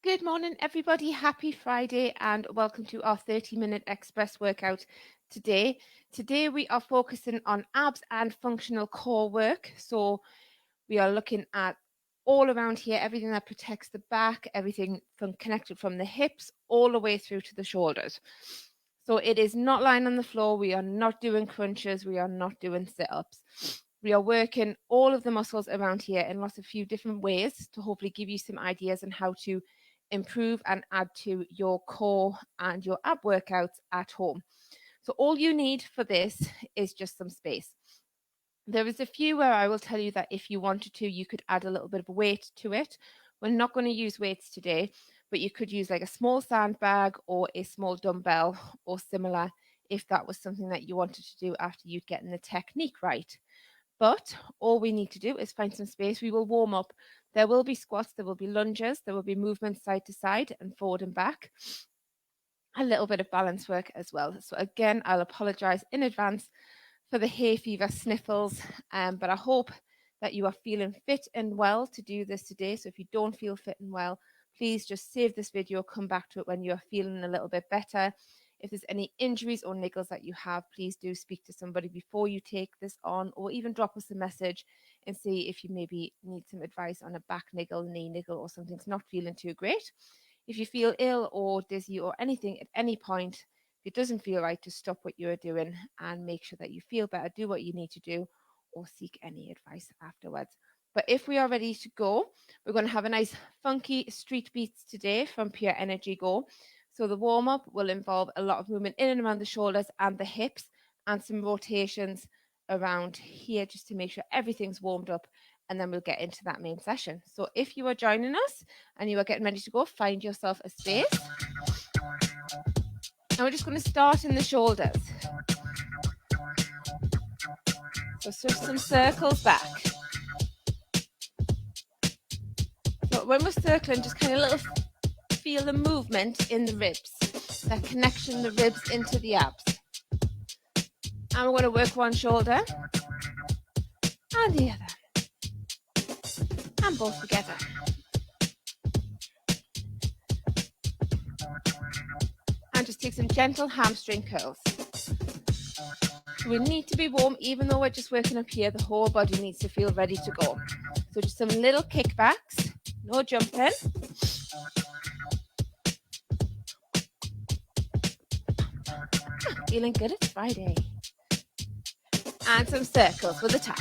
Good morning, everybody. Happy Friday and welcome to our 30-minute express workout today. Today we are focusing on abs and functional core work. So we are looking at all around here, everything that protects the back, everything connected from the hips all the way through to the shoulders. So it is not lying on the floor. We are not doing crunches. We are not doing sit-ups. We are working all of the muscles around here in lots of few different ways to hopefully give you some ideas on how to improve and add to your core and your ab workouts at home. So all you need for this is just some space. There is a few where I will tell you that if you wanted to, you could add a little bit of weight to it. We're not going to use weights today, but you could use like a small sandbag or a small dumbbell or similar if that was something that you wanted to do after you'd gotten the technique right. But all we need to do is find some space. We will warm up. There will be squats, there will be lunges, there will be movements side to side and forward and back. A little bit of balance work as well. So again, I'll apologize in advance for the hay fever sniffles, but I hope that you are feeling fit and well to do this today. So if you don't feel fit and well, please just save this video, come back to it when you're feeling a little bit better. If there's any injuries or niggles that you have, please do speak to somebody before you take this on, or even drop us a message and see if you maybe need some advice on a back niggle, knee niggle, or something's not feeling too great. If you feel ill or dizzy or anything at any point, if it doesn't feel right, to stop what you're doing and make sure that you feel better, do what you need to do, or seek any advice afterwards. But if we are ready to go, we're going to have a nice funky street beats today from Pure Energy Go. So the warm-up will involve a lot of movement in and around the shoulders and the hips and some rotations around here just to make sure everything's warmed up, and then we'll get into that main session. So if you are joining us and you are getting ready to go, find yourself a space. And we're just going to start in the shoulders. So switch some circles back. So when we're circling, just kind of little feel the movement in the ribs, that connection the ribs into the abs. And we're going to work one shoulder and the other. And both together. And just take some gentle hamstring curls. We need to be warm, even though we're just working up here, the whole body needs to feel ready to go. So just some little kickbacks, no jumping. Feeling good, it's Friday. And some circles with a tap.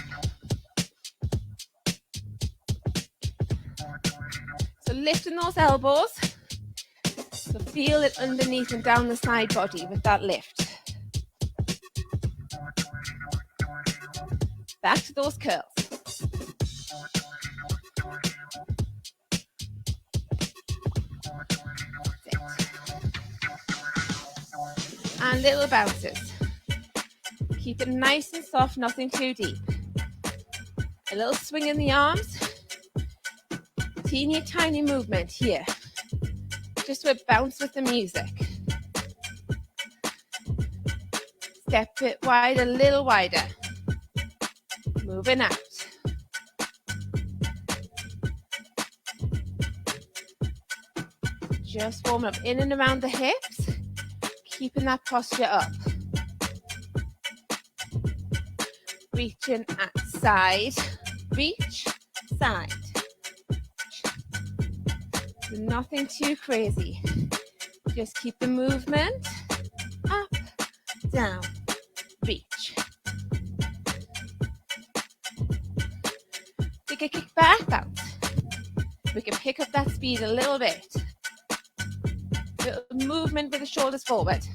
So lifting those elbows. So feel it underneath and down the side body with that lift. Back to those curls. And little bounces. Keep it nice and soft, nothing too deep. A little swing in the arms. Teeny tiny movement here. Just to bounce with the music. Step it wide, a little wider. Moving out. Just warm up in and around the hips. Keeping that posture up. Reaching at side. Reach, side. Nothing too crazy. Just keep the movement. Up, down, reach. Take a kick back, bounce. We can pick up that speed a little bit. Little movement with the shoulders forward.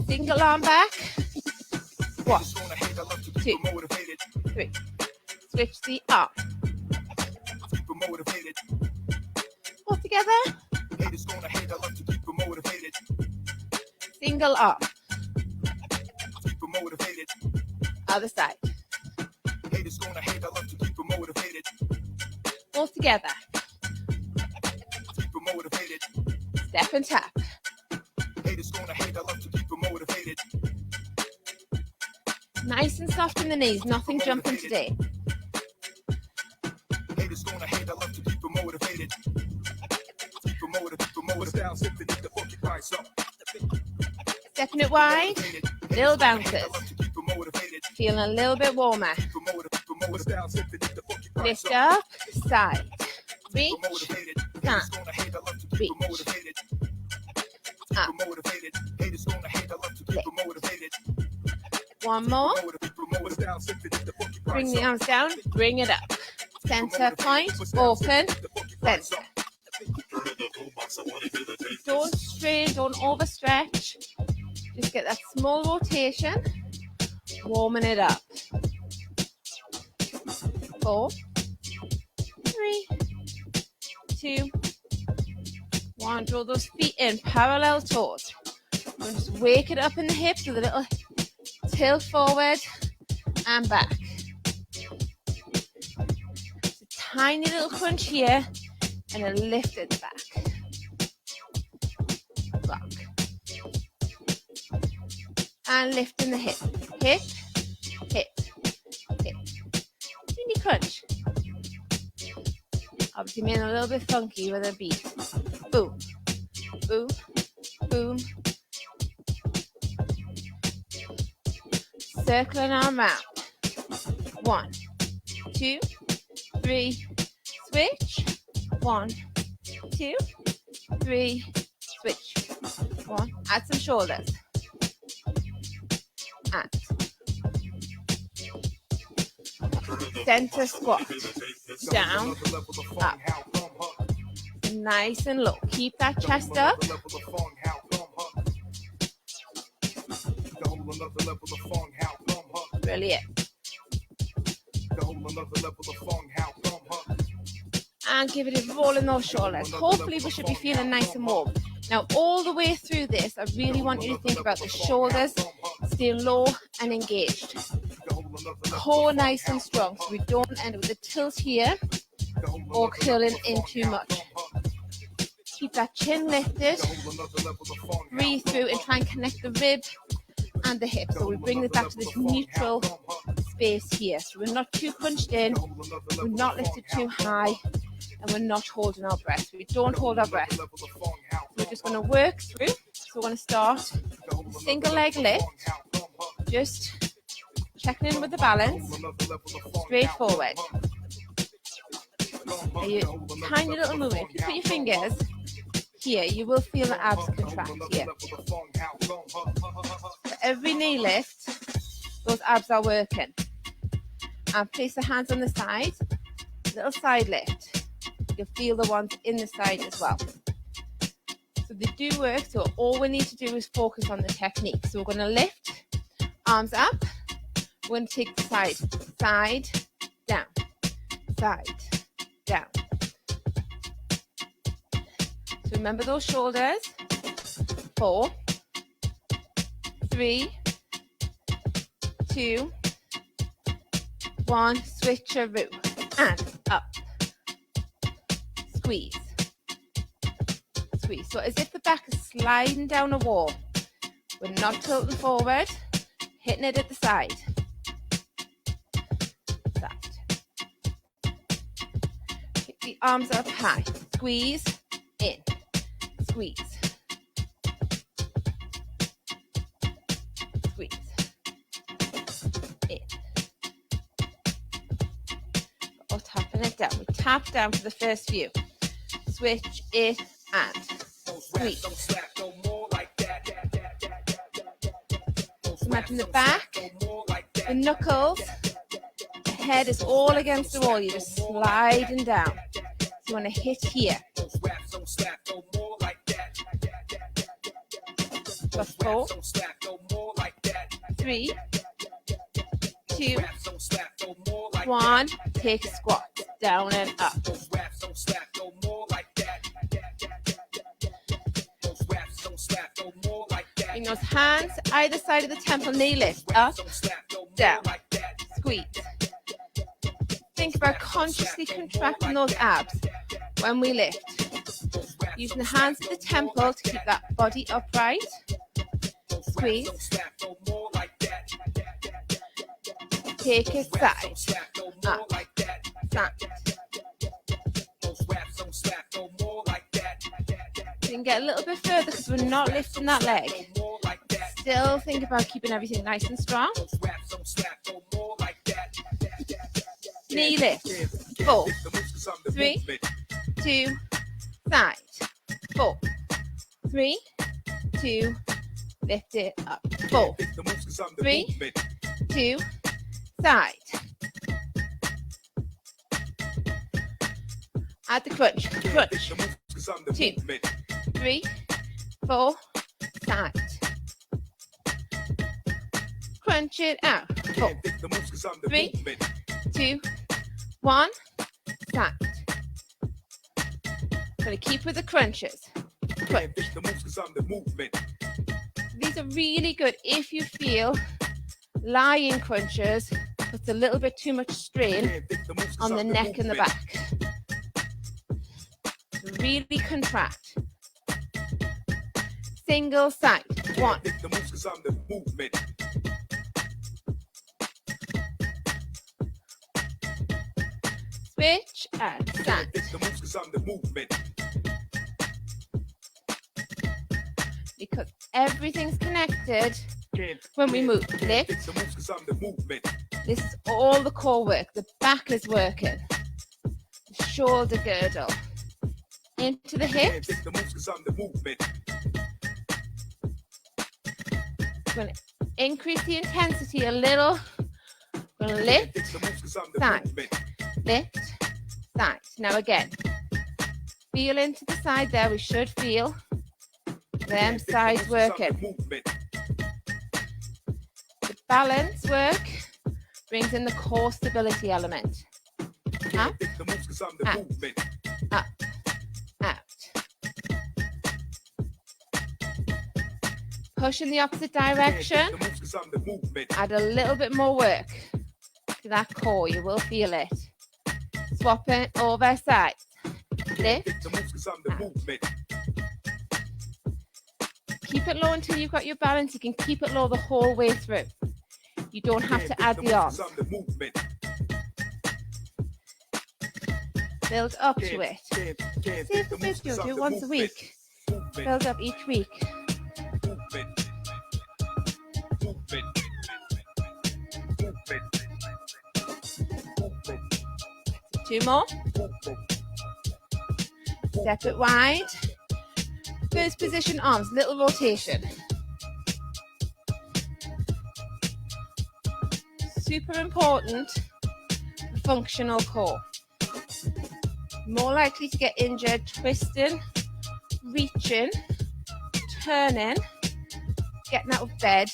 Single arm back. 1, 2, 3. Switch the arm. All together. Single arm. Other side. All together. Step and tap. Nice and soft in the knees, nothing jumping today. Stepping it wide, little bounces. Feeling a little bit warmer. Lift up, side. Reach, down, reach. Up, lift. One more. Bring the arms down, bring it up. Center point, open, center. Don't strain, don't overstretch. Just get that small rotation, warming it up. 4, 3, 2, 1. Draw those feet in, parallel toes. And just wake it up in the hips with a little tilt forward and back. It's a tiny little crunch here and a lift at the back. Rock. And lift in the hip. Hip, hip, hip. Mini crunch. Obviously made a little bit funky with a beat. Boom, boom, boom. Circling arm round. 1, 2, 3, switch. 1, 2, 3, switch. 1, add some shoulders. And center squat. Down, up. Nice and low. Keep that chest up. Brilliant. And give it a roll in those shoulders. Hopefully we should be feeling nice and warm. Now all the way through this, I really want you to think about the shoulders staying low and engaged. Core nice and strong so we don't end up with a tilt here or curling in too much. Keep that chin lifted. Breathe through and try and connect the rib and the hip. So we bring it back to this neutral space here. So we're not too crunched in, we're not lifted too high, and we're not holding our breath. We don't hold our breath. So we're just going to work through. So we're going to start single leg lift. Just checking in with the balance. Straight forward. Tiny little movement. If you put your fingers here, you will feel the abs contract here. For every knee lift, those abs are working. And place the hands on the side. Little side lift. You'll feel the ones in the side as well. So they do work, so all we need to do is focus on the technique. So we're going to lift, arms up. We're going to take the side, side, down, side, down. So remember those shoulders. 4, 3, 2, 1. Switcheroo. And up. Squeeze. Squeeze. So as if the back is sliding down a wall. We're not tilting forward. Hitting it at the side. Kick the arms up high. Squeeze. In. Squeeze. Squeeze. In. Or tapping it down. We tap down for the first few. Switch it and squeeze. Imagine the back, the knuckles, the head is all against the wall. You're just sliding down. So you want to hit here. Plus 4, 3, 2, 1. Take a squat. Down and up. Bring those hands either side of the temple, knee lift, up, down, squeeze. Think about consciously contracting those abs when we lift. Using the hands at the temple to keep that body upright. Squeeze. take it side, up, side. You can get a little bit further because we're not lifting that leg. Still think about keeping everything nice and strong. Knee lift. 4, 3, 2, side. 4, 3, 2, lift it up. 4, 3, 2, side. Add the crunch. Crunch. 2, 3, 4, side. Crunch it out. 4, 3, 2, 1, side. Gonna keep with the crunches. Crunch. These are really good if you feel lying crunches puts a little bit too much strain on the neck and the back. Really contract. Single side. 1. Switch and side. Because everything's connected when we move. Lift. This is all the core work. The back is working. The shoulder girdle. Into the hips. Going to increase the intensity a little. Going to lift, side, lift, side. Now again, feel into the side there. We should feel them sides working. The balance work brings in the core stability element. Up, out, up, out. Push in the opposite direction. Add a little bit more work to that core. You will feel it. Swap it over sides. Lift, out. Keep it low until you've got your balance. You can keep it low the whole way through. You don't have to add the arms. Build up to it. Save the video, do it once a week. Build up each week. 2 more. Step it wide. First position arms, little rotation. Super important for functional core. More likely to get injured twisting, reaching, turning, getting out of bed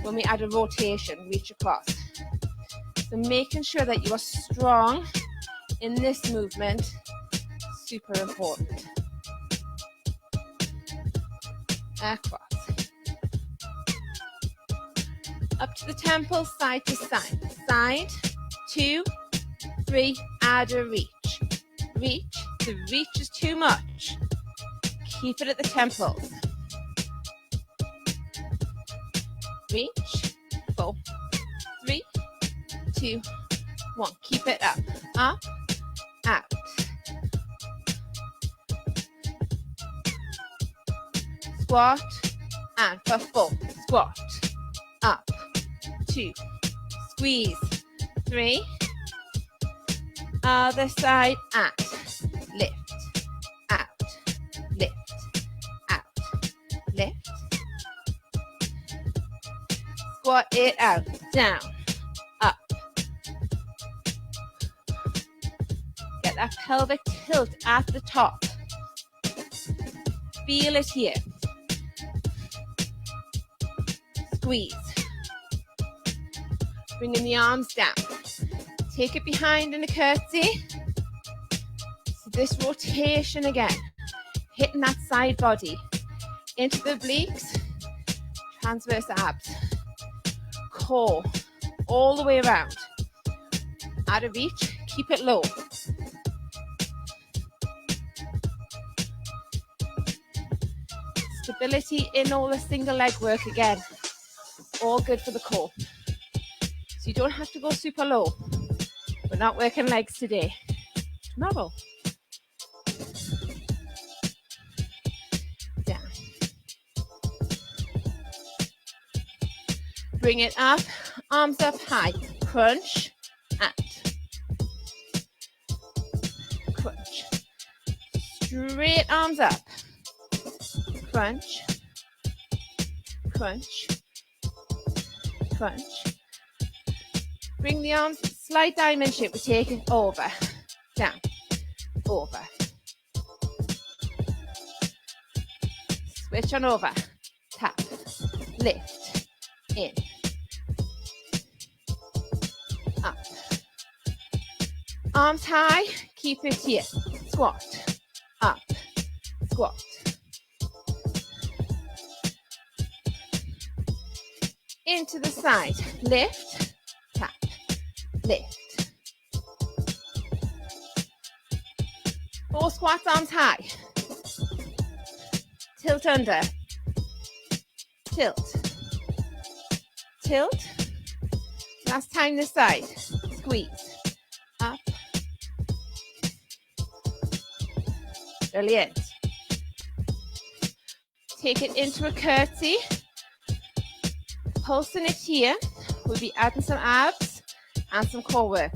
when we add a rotation, reach across. So making sure that you are strong in this movement, super important. Across. Up to the temples, side to side. Side, 2, 3, add a reach. Reach, the reach is too much. Keep it at the temples. Reach, 4, 3, 2, 1. Keep it up, out. Squat, and for 4, squat, up, 2, squeeze, 3, other side, and lift, out, lift, out, lift, squat it out, down, up, get that pelvic tilt at the top, feel it here. Squeeze. Bringing the arms down. Take it behind in a curtsy. So this rotation again. Hitting that side body. Into the obliques. Transverse abs. Core. All the way around. Add a reach. Keep it low. Stability in all the single leg work again. All good for the core. So you don't have to go super low. We're not working legs today. Tomorrow. Down. Bring it up, arms up high. Crunch and crunch. Straight arms up. Crunch, crunch, crunch. Bring the arms, slight diamond shape. We take it over, down, over. Switch on over. Tap, lift, in, up. Arms high, keep it here. Squat, up, squat. Into the side, lift, tap, lift. 4 squats, arms high. Tilt under, tilt, tilt. Last time this side, squeeze, up. Brilliant. Take it into a curtsy. Pulsing it here, we'll be adding some abs and some core work.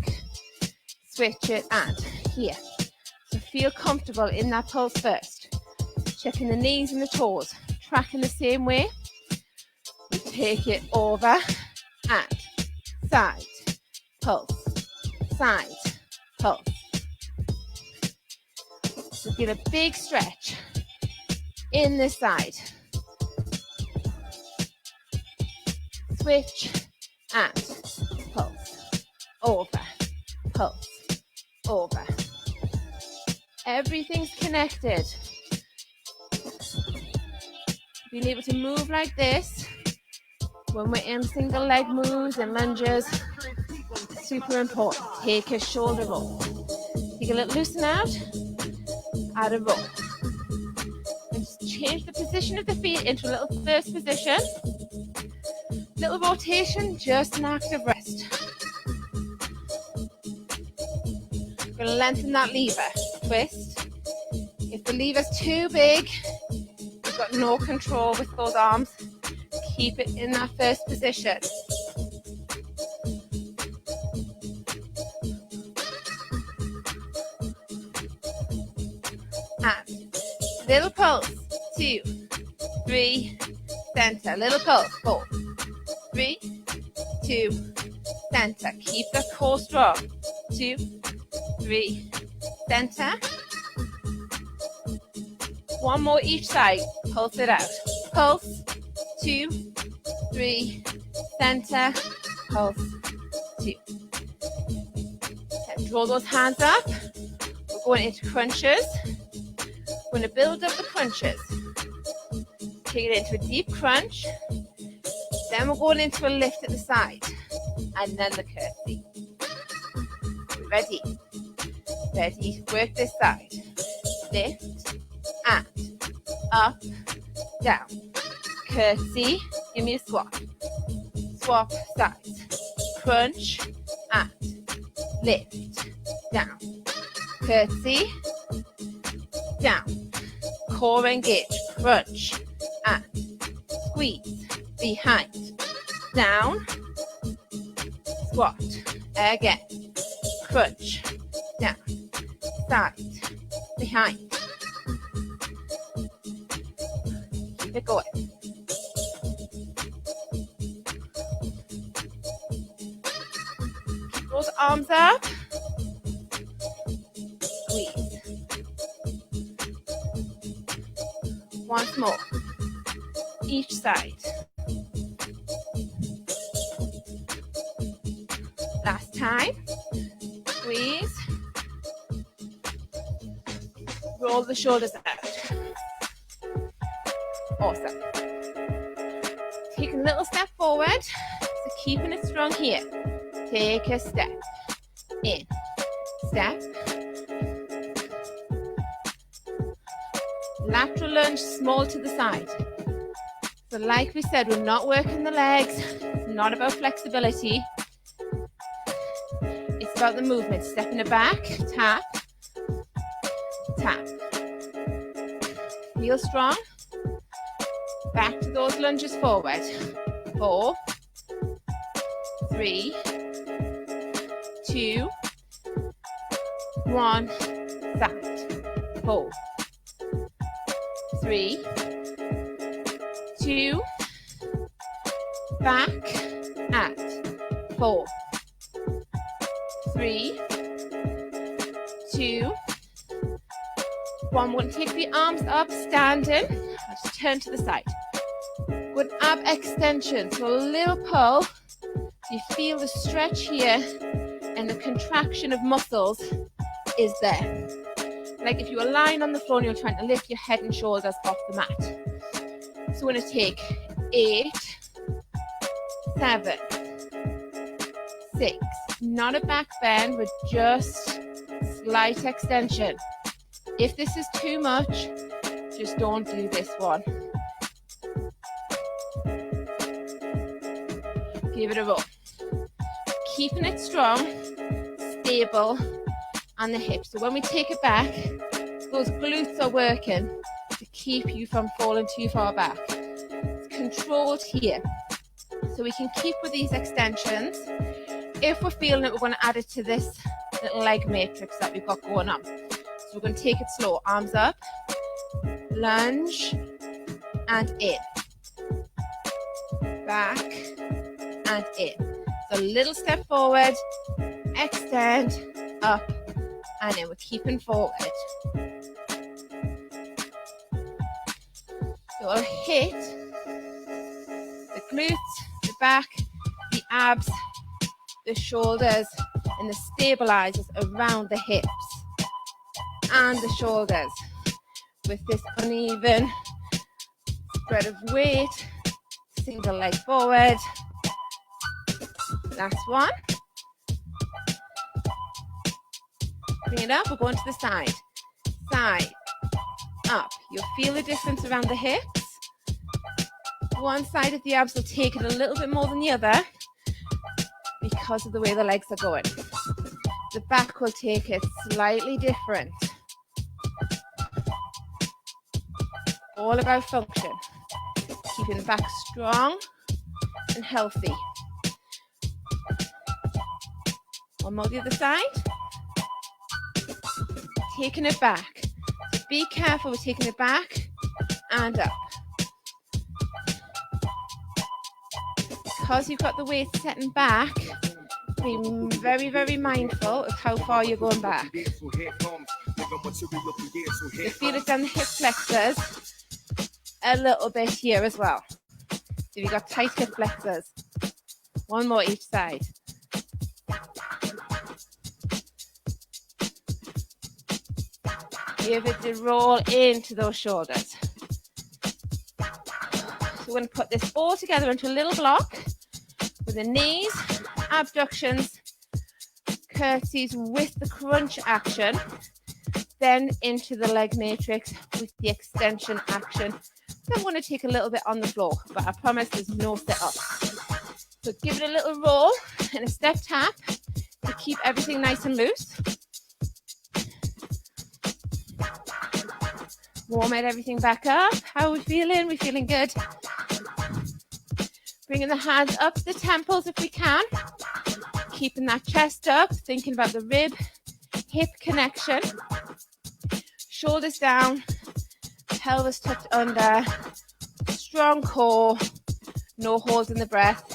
Switch it and here. So feel comfortable in that pulse first. Checking the knees and the toes. Tracking the same way. We take it over and side, pulse, side, pulse. So feel a big stretch in this side. Switch and pulse, over, pulse, over. Everything's connected. Being able to move like this when we're in single leg moves and lunges, super important. Take a shoulder roll. Take a little loosen out, add a roll. And just change the position of the feet into a little first position. Little rotation, just an active rest. We're going to lengthen that lever. Twist. If the lever's too big, you've got no control with those arms. Keep it in that first position. And little pulse. 2, 3, center. Little pulse. 4, 3, 2, center. Keep the core strong. 2, 3, center. One more each side. Pulse it out. Pulse. 2, 3, center. Pulse. 2. And draw those hands up. We're going into crunches. We're going to build up the crunches. Take it into a deep crunch. Then we're going into a lift at the side. And then the curtsy. Ready? Ready. Work this side. Lift. And. Up. Down. Curtsy. Give me a swap. Swap sides. Crunch. And. Lift. Down. Curtsy. Down. Core engage. Crunch. And. Squeeze. Behind. Down. Squat. Again. Crunch. Down. Side. Behind. Keep it going. Keep those arms up. Squeeze. Once more. Each side. Last time. Squeeze. Roll the shoulders out. Awesome. Take a little step forward. So keeping it strong here. Take a step. In. Step. Lateral lunge, small to the side. So like we said, we're not working the legs. It's not about flexibility. about the movement. Step in the back, tap, tap. Feel strong. Back to those lunges forward. 4, 3, 2, 1. That. 4, 3, 2. Back at 4, 3, 2, 1. We'll take the arms up, standing. I'll just turn to the side. Good ab extension, so a little pull. You feel the stretch here and the contraction of muscles is there. Like if you were lying on the floor and you're trying to lift your head and shoulders off the mat. So we're going to take 8, 7, 6. Not a back bend, but just slight extension. If this is too much, just don't do this one. Give it a roll. Keeping it strong, stable on the hips. So when we take it back, those glutes are working to keep you from falling too far back. It's controlled here. So we can keep with these extensions. If we're feeling it, we're going to add it to this little leg matrix that we've got going on. So we're going to take it slow. Arms up, lunge, and in. Back, and in. So a little step forward, extend, up, and in. We're keeping forward. So I'll hit the glutes, the back, the abs, the shoulders, and the stabilizers around the hips and the shoulders with this uneven spread of weight. Single leg forward. Last one. Bring it up. We're going to the side. Side, up. You'll feel the difference around the hips. One side of the abs will take it a little bit more than the other because of the way the legs are going. The back will take it slightly different. All about function. Keeping the back strong and healthy. One more the other side. Taking it back. So be careful with taking it back and up. Because you've got the weight setting back, be very, very mindful of how far you're going back. You feel it down the hip flexors a little bit here as well. So you've got tight hip flexors. One more each side. Give it the roll into those shoulders. So we're going to put this all together into a little block with the knees, abductions, curtsies with the crunch action, then into the leg matrix with the extension action. I'm going to take a little bit on the floor, but I promise there's no sit up. So give it a little roll and a step tap to keep everything nice and loose. Warm everything back up. How are we feeling? We're feeling good. Bringing the hands up to the temples if we can. Keeping that chest up, thinking about the rib, hip connection. Shoulders down, pelvis tucked under. Strong core, no holds in the breath.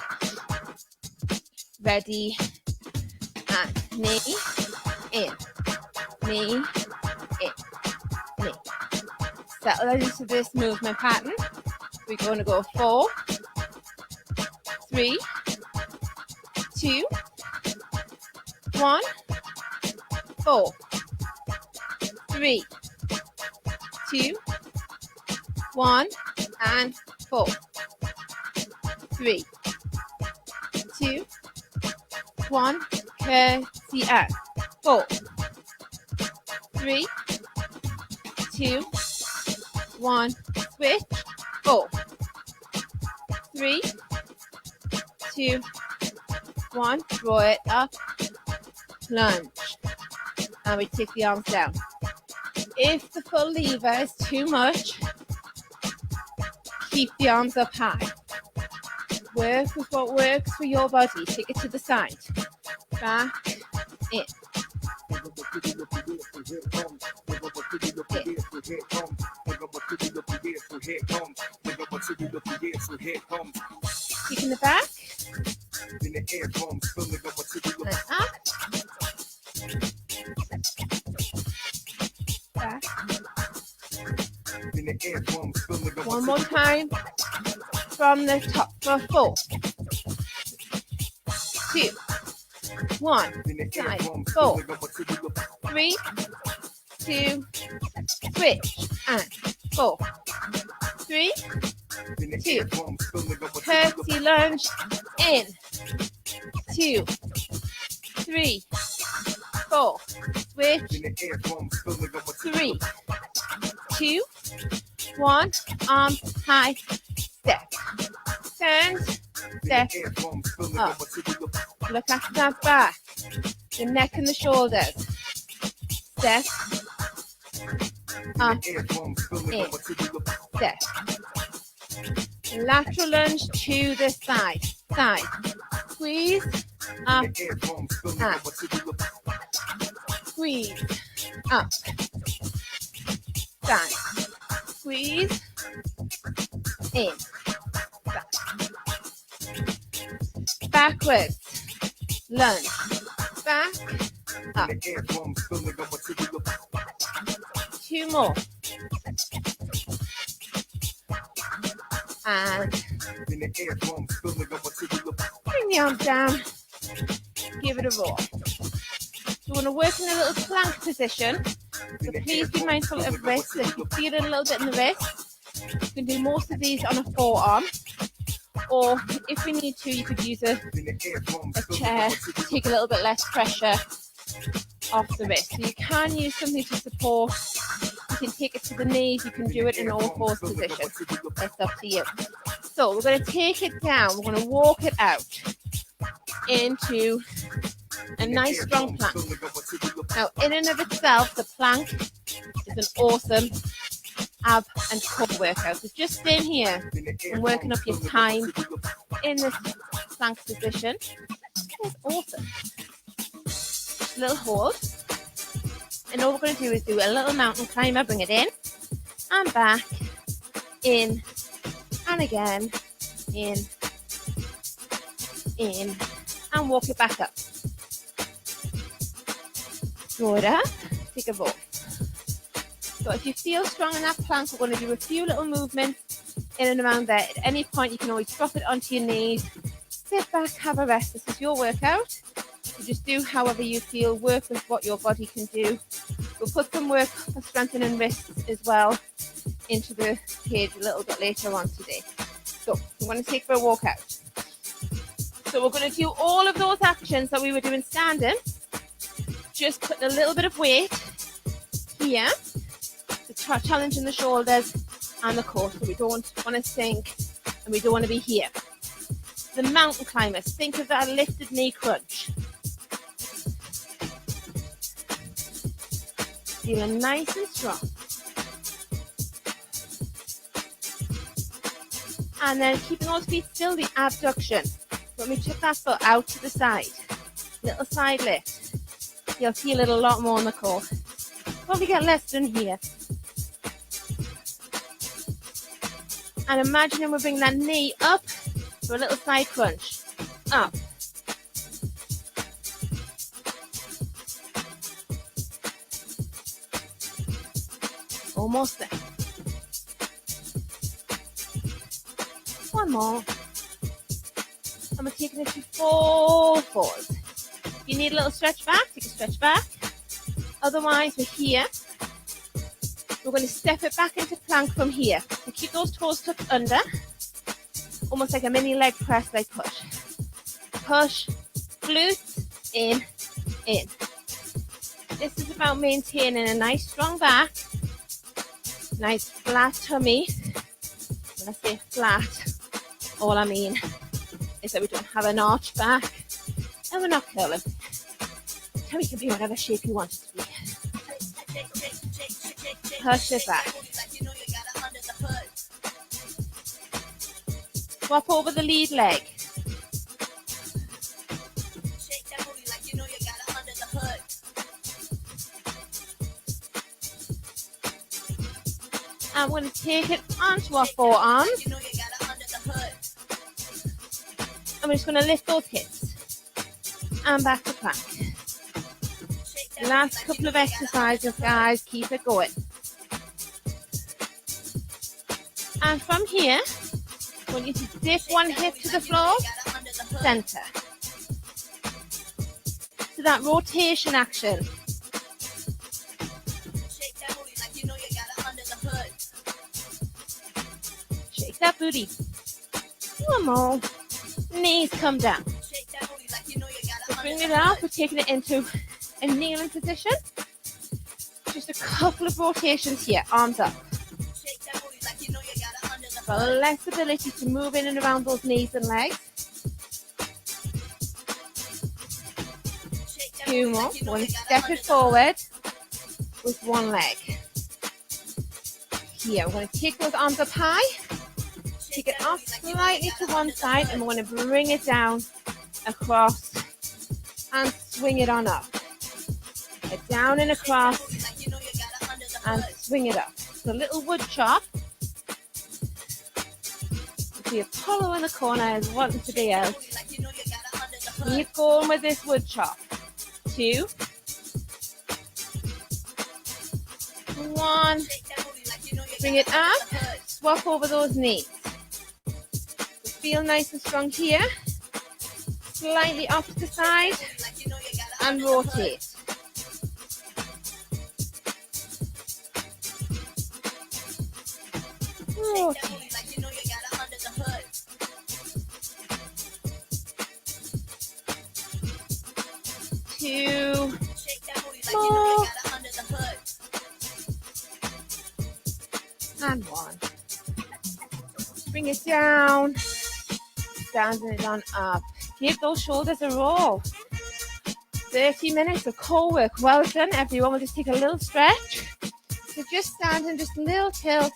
Ready, and knee, in, knee, in, knee. Settle into this movement pattern. We're going to go 4, 3, 2, 1, 4, 3, 2, 1, and 4, 3, 2, 1, curtsy and 4, 3, 2, 1, switch, 4, 3, 2, 1, draw it up, lunge, and we take the arms down. If the full lever is too much, keep the arms up high. Work with what works for your body. Take it to the side. Back, in. Taking the back. And up. Back. One more time. From the top for 4, 2, 1, side, 4, 3, 2, switch, and 4, 3, 2, curtsy lunge, in, 2, 3, 4, switch, 3, 2, 1, arms high, step, turn, step, up, look after that back, the neck and the shoulders, step, up, in, step, lateral lunge to the side, squeeze, up, and squeeze, up, side, squeeze, in, backwards, lunge, back, up, 2 more, and bring the arms down, give it a roll. You want to work in a little plank position, so please be mindful of wrists. If you feel it a little bit in the wrist, you can do most of these on a forearm, or if we need to, you could use a chair to take a little bit less pressure off the wrist. So you can use something to support. You can take it to the knees, you can do it in all 4 positions. It's up to you. So we're going to take it down, we're going to walk it out into a nice strong plank. Now in and of itself, the plank is an awesome ab and core workout. So just staying here and working up your time in this plank position is awesome. Little hold. And all we're going to do is do a little mountain climber, bring it in and back, in and again, in, and walk it back up. Draw it up, take a roll. So if you feel strong in that plank, we're going to do a few little movements in and around there. At any point, you can always drop it onto your knees, sit back, have a rest. This is your workout. You just do however you feel, work with what your body can do. We'll put some work for strengthening wrists as well into the cage a little bit later on today. So we're going to take for a walk out. So we're going to do all of those actions that we were doing standing, just putting a little bit of weight here to challenging the shoulders and the core, so we don't want to sink and we don't want to be here. The mountain climbers, think of that lifted knee crunch. Feeling nice and strong. And then keeping those feet still, the abduction. When we took that foot out to the side, little side lift, you'll feel it a lot more in the core. Probably get less done here. And imagining we're bringing that knee up for a little side crunch. Up. Almost there. One more. And we're taking it to 4 fours. If you need a little stretch back, take a stretch back. Otherwise, we're here. We're going to step it back into plank from here. So keep those toes tucked under. Almost like a mini leg press, like push. Push, glutes, in. This is about maintaining a nice strong back, nice flat tummy. When I say flat, all I mean is that we don't have an arch back and we're not curling. and we can be whatever shape you want it to be. Push it back. Swap over the lead leg. And we're going to take it onto our forearms. And we're just going to lift those hips. And back to plank. Last couple of exercises, guys. Keep it going. And from here, I want you to dip one hip to the floor, center. So that rotation action. Shake that booty. One more. Knees come down. So bring it out. We're taking it into a kneeling position. Just a couple of rotations here. Arms up. Got less ability to move in and around those knees and legs. 2 more. We're going to step it forward with one leg. Here, we're going to take those arms up high. Take it off slightly to one side, and we're going to bring it down across and swing it on up. Down and across and swing it up. So a little wood chop. The Apollo in the corner is wanting to be out. Keep going with this wood chop. 2. 1. Bring it up. Swap over those knees. So feel nice and strong here. Slightly off to the side and rotate. Rotate. 2 more. And 1. Bring it down. Standing it on up. Give those shoulders a roll. 30 minutes of core work. Well done, everyone. We'll just take a little stretch. So just standing, just a little tilt.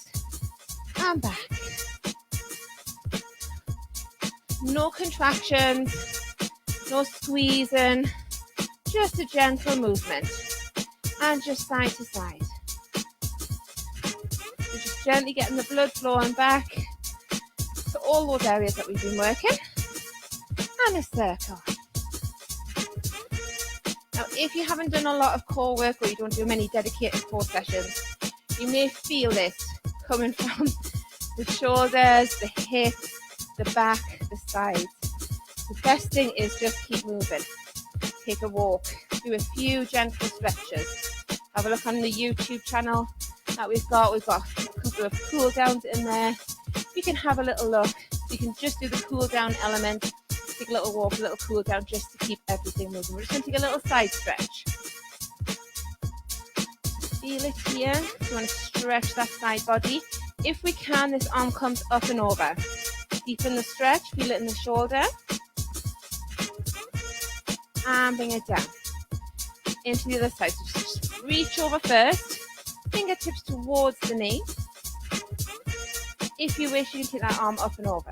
And back. No contractions. No squeezing. Just a gentle movement. And just side to side. So just gently getting the blood flowing back to all those areas that we've been working. And a circle. Now, if you haven't done a lot of core work or you don't do many dedicated core sessions, you may feel this coming from the shoulders, the hips, the back, the sides. The best thing is just keep moving. Take a walk. Do a few gentle stretches. Have a look on the YouTube channel that we've got. We've got a couple of cool downs in there. You can have a little look. You can just do the cool down element. Take a little walk, a little cool down just to keep everything moving. We're just going to take a little side stretch. Feel it here. So you want to stretch that side body. If we can, this arm comes up and over. Deepen the stretch. Feel it in the shoulder. And bring it down. Into the other side. So just reach over first. Fingertips towards the knee. If you wish, you can take that arm up and over.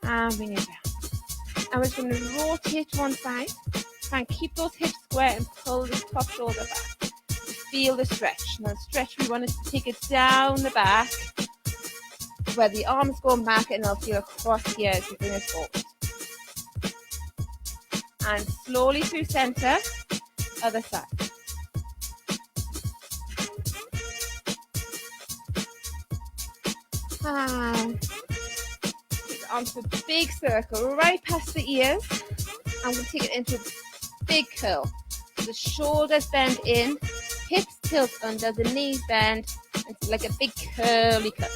And bring it down. And we're just going to rotate to one side. Try and keep those hips square and pull the top shoulder back. Feel the stretch. Now stretch, we want to take it down the back where the arm's going back and they'll feel across here as you bring it forward. And slowly through center, other side. And take the arms to a big circle right past the ears. I'm going to take it into a big curl. The shoulders bend in, hips tilt under, the knees bend. It's like a big curly cut.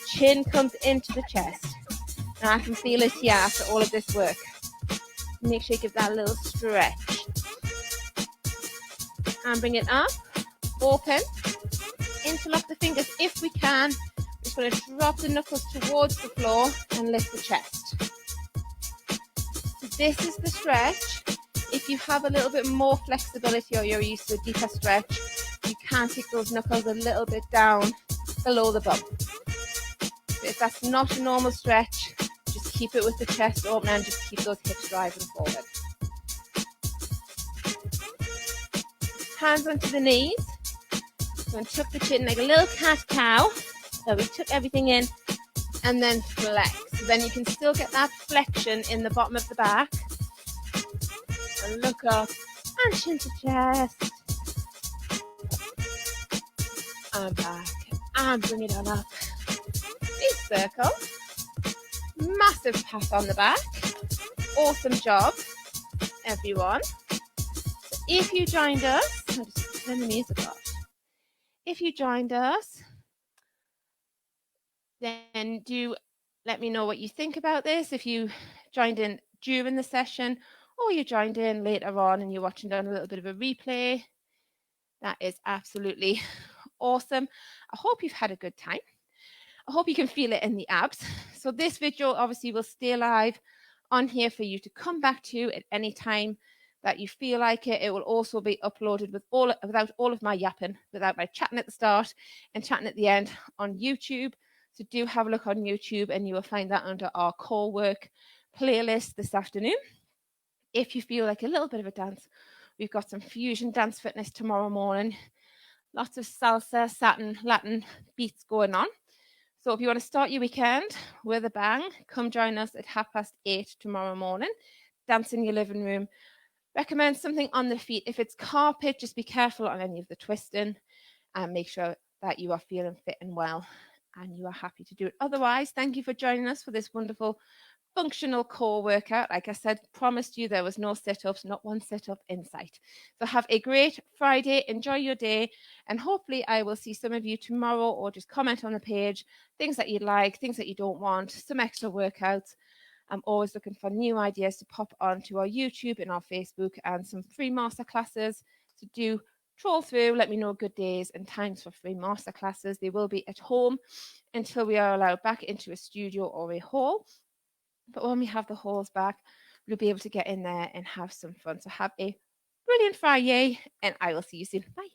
Chin comes into the chest. Now I can feel it here after all of this work. Make sure you give that a little stretch. And bring it up, open, interlock the fingers if we can. Just going to drop the knuckles towards the floor and lift the chest. this is the stretch. If you have a little bit more flexibility or you're used to a deeper stretch, you can take those knuckles a little bit down below the bum. But if that's not a normal stretch, just keep it with the chest open and just keep those hips rising forward. Hands onto the knees. So and tuck the chin like a little cat-cow. So we took everything in and then flex. So then you can still get that flexion in the bottom of the back. And look up and chin to chest. And back. And bring it on up. Big circle. Massive pat on the back. Awesome job, everyone. So if you joined us, I'll just turn the music off. If you joined us, then do let me know what you think about this. If you joined in during the session or you joined in later on and you're watching down a little bit of a replay, that is absolutely awesome. I hope you've had a good time. I hope you can feel it in the abs. So this video obviously will stay live on here for you to come back to at any time that you feel like it. It will also be uploaded without all of my yapping, without my chatting at the start and chatting at the end on YouTube. So do have a look on YouTube and you will find that under our core work playlist this afternoon. If you feel like a little bit of a dance, we've got some fusion dance fitness tomorrow morning. Lots of salsa, satin, Latin beats going on. So if you want to start your weekend with a bang, come join us at 8:30 tomorrow morning. Dance in your living room. Recommend something on the feet. If it's carpet, just be careful on any of the twisting and make sure that you are feeling fit and well and you are happy to do it. Otherwise, thank you for joining us for this wonderful functional core workout. Like I said, promised you there was no sit-ups, not one sit-up in sight. So have a great Friday, enjoy your day, and hopefully I will see some of you tomorrow or just comment on the page, things that you'd like, things that you don't want, some extra workouts. I'm always looking for new ideas to pop onto our YouTube and our Facebook and some free masterclasses to do. Troll through, let me know good days and times for free masterclasses. They will be at home until we are allowed back into a studio or a hall. But when we have the halls back, we'll be able to get in there and have some fun. So have a brilliant Friday, and I will see you soon. Bye.